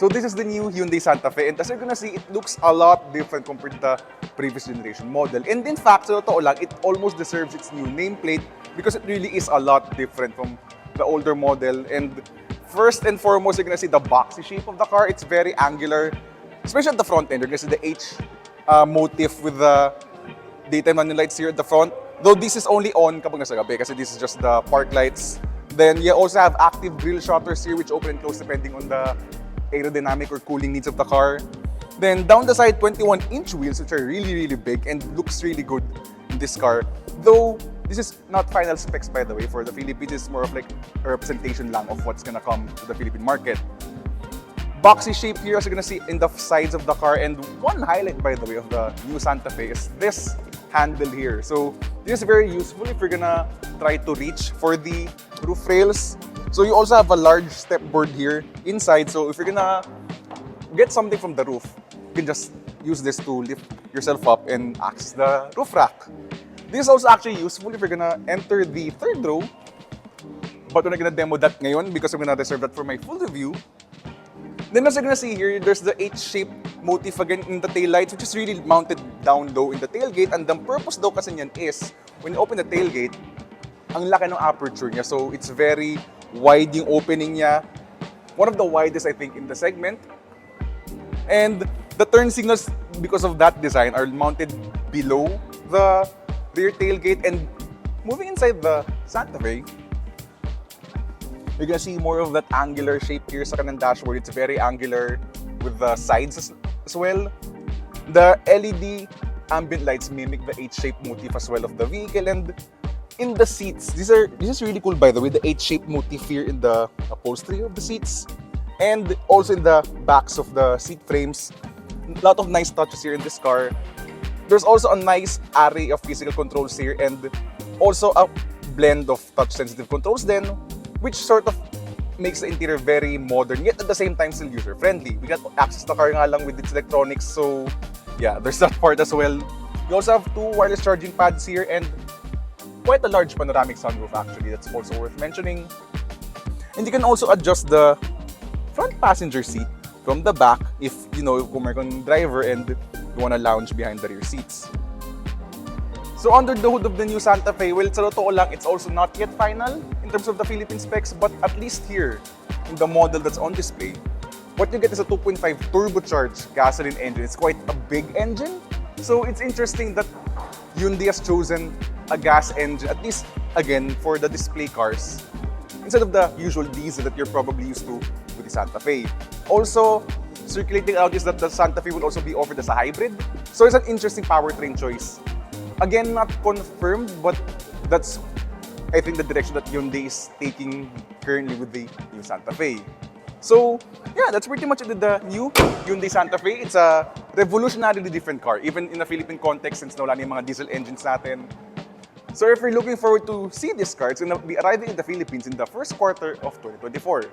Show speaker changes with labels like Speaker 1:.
Speaker 1: So this is the new Hyundai Santa Fe, and as you're gonna see, it looks a lot different compared to the previous generation model. And in fact, sa totoo lang, it almost deserves its new nameplate because it really is a lot different from the older model. And first and foremost, you're gonna see the boxy shape of the car. It's very angular, especially at the front end. You're gonna see the H motif with the daytime running lights here at the front. Though this is only on kapag nasa gabi kasi this is just the park lights. Then you also have active grille shutters here which open and close depending on the aerodynamic or cooling needs of the car. Then down the side, 21-inch wheels which are really big and looks really good in this car. Though this is not final specs, by the way. For the Philippines, it's more of like a representation lang of what's gonna come to the Philippine market. Boxy shape here as you're gonna see in the sides of the car, and one highlight, by the way, of the new Santa Fe is this handle here. So this is very useful if you're gonna try to reach for the roof rails. So you also have a large step board here inside. So if you're gonna get something from the roof, you can just use this to lift yourself up and access the roof rack. This is also actually useful if you're gonna enter the third row. But we're not gonna demo that ngayon because I'm gonna reserve that for my full review. Then as you're gonna see here, there's the H-shaped motif again in the taillights, which is really mounted down low in the tailgate. And the purpose daw kasi niyan is, when you open the tailgate, ang laki ng aperture niya. So it's very wide yung opening niya. One of the widest, I think, in the segment. And the turn signals, because of that design, are mounted below the rear tailgate. And moving inside the Santa Fe, you're gonna see more of that angular shape here sa kanang dashboard. It's very angular with the sides as well. The LED ambient lights mimic the H-shaped motif as well of the vehicle. And in the seats, this is really cool, by the way, the H-shaped motif here in the upholstery of the seats. And also in the backs of the seat frames. A lot of nice touches here in this car. There's also a nice array of physical controls here and also a blend of touch-sensitive controls then, which sort of makes the interior very modern, yet at the same time still user-friendly. We got access to the car nga lang with its electronics, so yeah, there's that part as well. You also have two wireless charging pads here and quite a large panoramic sunroof actually, that's also worth mentioning. And you can also adjust the front passenger seat from the back if, you know, kung may kang driver and you wanna lounge behind the rear seats. So under the hood of the new Santa Fe, well, sa totoo lang, it's also not yet final in terms of the Philippine specs, but at least here, in the model that's on display, what you get is a 2.5 turbocharged gasoline engine. It's quite a big engine. So it's interesting that Hyundai has chosen a gas engine, at least, again, for the display cars, instead of the usual diesel that you're probably used to with the Santa Fe. Also, circulating out is that the Santa Fe will also be offered as a hybrid. So it's an interesting powertrain choice. Again, not confirmed, but that's, I think, the direction that Hyundai is taking currently with the new Santa Fe. So, yeah, that's pretty much it with the new Hyundai Santa Fe. It's a revolutionarily different car, even in the Philippine context, since nawala na yung mga diesel engines natin. So if you're looking forward to see this car, it's going to be arriving in the Philippines in the first quarter of 2024.